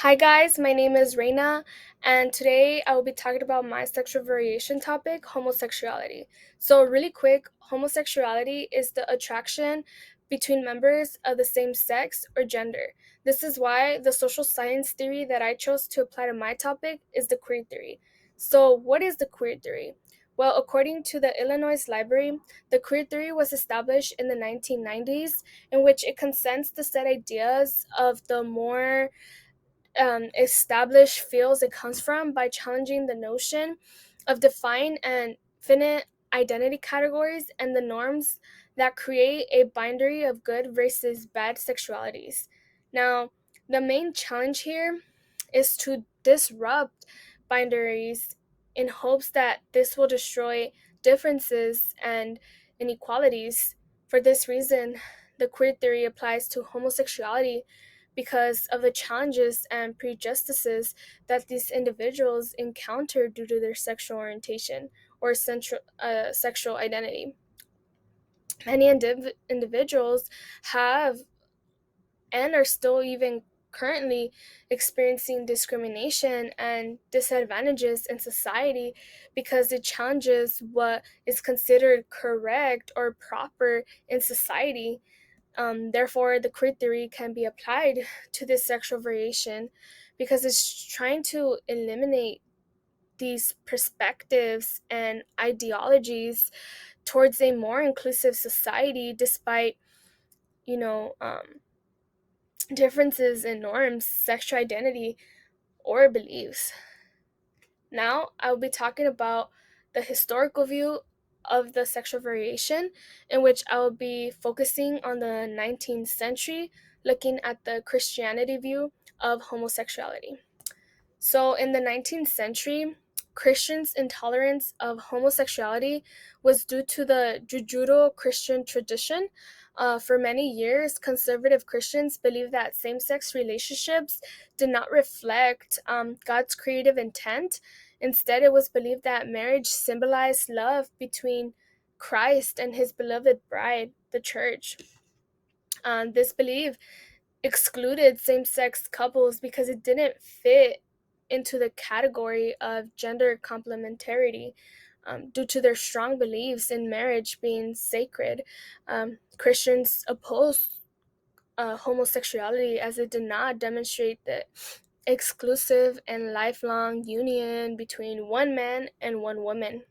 Hi guys, my name is Reina, and today I will be talking about my sexual variation topic, homosexuality. So, really quick, homosexuality is the attraction between members of the same sex or gender. This is why the social science theory that I chose to apply to my topic is the queer theory. So, what is the queer theory? Well, according to the Illinois Library, the queer theory was established in the 1990s, in which it consents the set ideas of the more established fields it comes from by challenging the notion of defined and finite identity categories and the norms that create a binary of good versus bad sexualities. Now, the main challenge here is to disrupt binaries in hopes that this will destroy differences and inequalities. For this reason, the queer theory applies to homosexuality because of the challenges and prejudices that these individuals encounter due to their sexual orientation or sexual identity. Many individuals have and are still even currently experiencing discrimination and disadvantages in society because it challenges what is considered correct or proper in society. Therefore, the queer theory can be applied to this sexual variation because it's trying to eliminate these perspectives and ideologies towards a more inclusive society despite, you know, differences in norms, sexual identity, or beliefs. Now, I'll be talking about the historical view of the sexual variation, in which I will be focusing on the 19th century, looking at the Christianity view of homosexuality. So, in the 19th century, Christians' intolerance of homosexuality was due to the Judeo Christian tradition. For many years, conservative Christians believed that same sex relationships did not reflect God's creative intent. Instead, it was believed that marriage symbolized love between Christ and his beloved bride, the church. This belief excluded same sex couples because it didn't fit into the category of gender complementarity. Due to their strong beliefs in marriage being sacred, Christians opposed homosexuality as it did not demonstrate the exclusive and lifelong union between one man and one woman.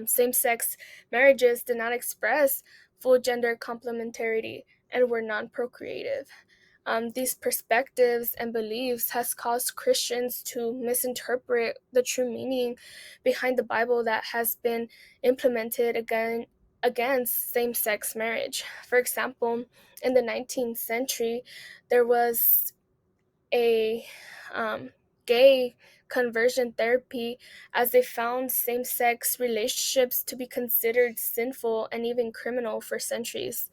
Same sex marriages did not express full gender complementarity and were non procreative. These perspectives and beliefs has caused Christians to misinterpret the true meaning behind the Bible that has been implemented against same-sex marriage. For example, in the 19th century, there was a gay conversion therapy as they found same-sex relationships to be considered sinful and even criminal for centuries.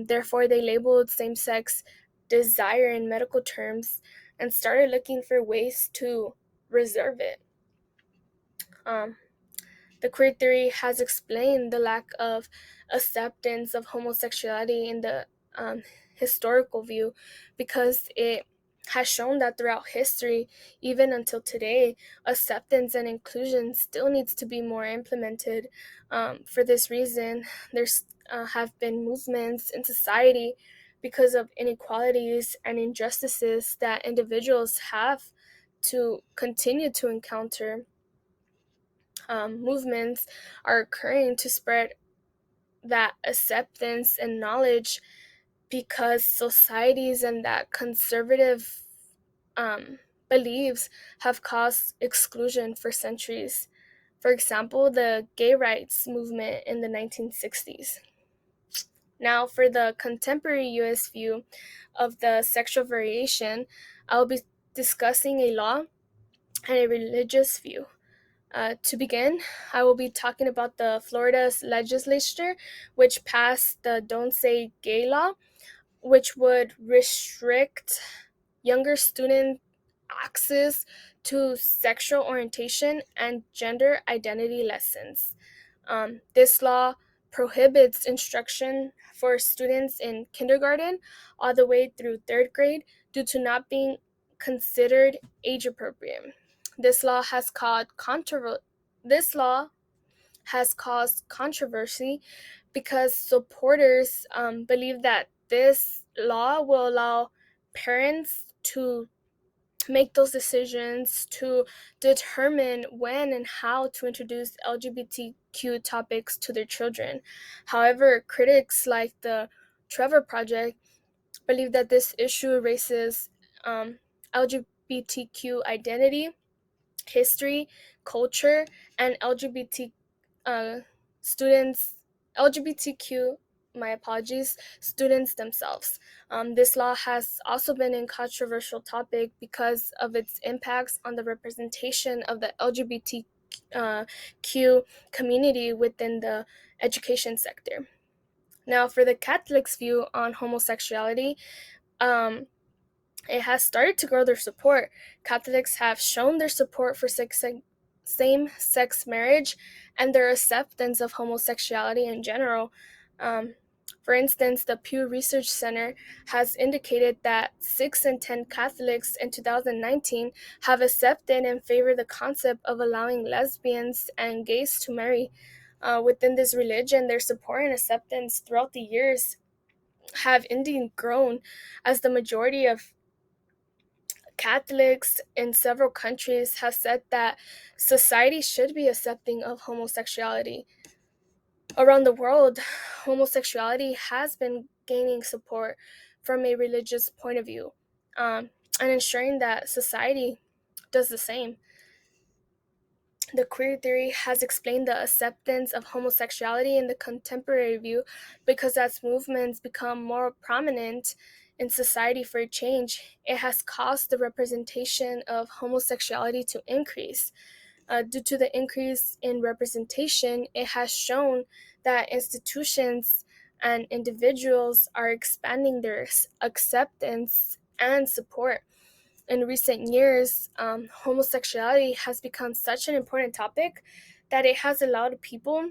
Therefore, they labeled same sex desire in medical terms and started looking for ways to reserve it. Um, the queer theory has explained the lack of acceptance of homosexuality in the historical view because it has shown that throughout history, even until today, acceptance and inclusion still needs to be more implemented. For this reason, there's have been movements in society because of inequalities and injustices that individuals have to continue to encounter. Movements are occurring to spread that acceptance and knowledge because societies and that conservative beliefs have caused exclusion for centuries. For example, the gay rights movement in the 1960s. Now, for the contemporary US view of the sexual variation, I'll be discussing a law and a religious view. To begin, I will be talking about the Florida's legislature, which passed the Don't Say Gay law, which would restrict younger student access to sexual orientation and gender identity lessons. This law prohibits instruction for students in kindergarten all the way through third grade due to not being considered age appropriate. This law has caused this law has caused controversy because supporters believe that this law will allow parents to make those decisions to determine when and how to introduce LGBTQ topics to their children. However, critics like the Trevor Project believe that this issue erases LGBTQ identity, history, culture, and uh, students, LGBTQ, my apologies, students themselves. This law has also been a controversial topic because of its impacts on the representation of the LGBTQ community within the education sector. Now, for the Catholics' view on homosexuality, um, it has started to grow their support. Catholics have shown their support for same sex marriage and their acceptance of homosexuality in general. Um, for instance, the Pew Research Center has indicated that 6 in 10 Catholics in 2019 have accepted and favored the concept of allowing lesbians and gays to marry. Within this religion, their support and acceptance throughout the years have indeed grown as the majority of Catholics in several countries have said that society should be accepting of homosexuality. Around the world, homosexuality has been gaining support from a religious point of view, and ensuring that society does the same. The queer theory has explained the acceptance of homosexuality in the contemporary view because as movements become more prominent in society for change, it has caused the representation of homosexuality to increase. Due to the increase in representation, it has shown that institutions and individuals are expanding their acceptance and support. In recent years, homosexuality has become such an important topic that it has allowed people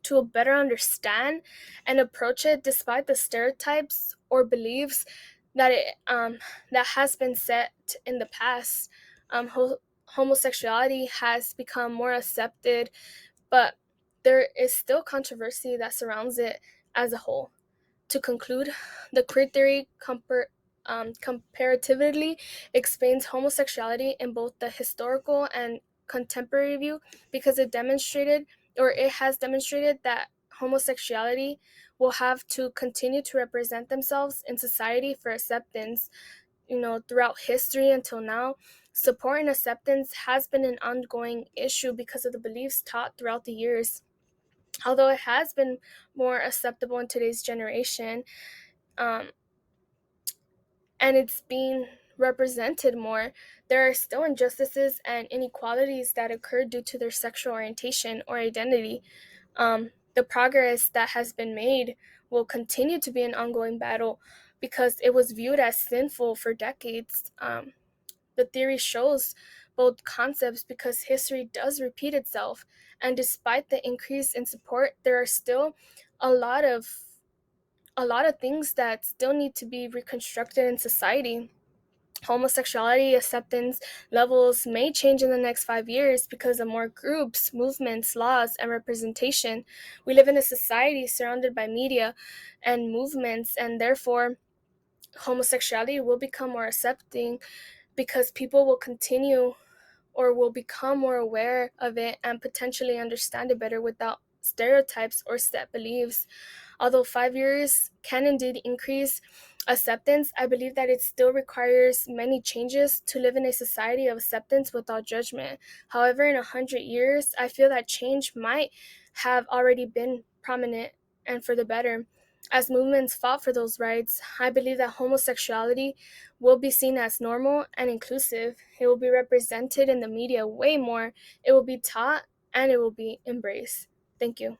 to better understand and approach it despite the stereotypes or beliefs that has been set in the past. Homosexuality has become more accepted, but there is still controversy that surrounds it as a whole. To conclude, the queer theory comparatively explains homosexuality in both the historical and contemporary view because it has demonstrated that homosexuality will have to continue to represent themselves in society for acceptance. Throughout history until now, support and acceptance has been an ongoing issue because of the beliefs taught throughout the years. Although it has been more acceptable in today's generation, um, and it's being represented more, there are still injustices and inequalities that occur due to their sexual orientation or identity. The progress that has been made will continue to be an ongoing battle because it was viewed as sinful for decades. The theory shows both concepts because history does repeat itself, and despite the increase in support, there are still a lot of things that still need to be reconstructed in society. Homosexuality acceptance levels may change in the next 5 years because of more groups, movements, laws, and representation. We live in a society surrounded by media and movements, and therefore, homosexuality will become more accepting because people will continue or will become more aware of it and potentially understand it better without stereotypes or set beliefs. Although 5 years can indeed increase acceptance, I believe that it still requires many changes to live in a society of acceptance without judgment. However, in 100 years, I feel that change might have already been prominent and for the better. As movements fought for those rights, I believe that homosexuality will be seen as normal and inclusive. It will be represented in the media way more, it will be taught, and it will be embraced. Thank you.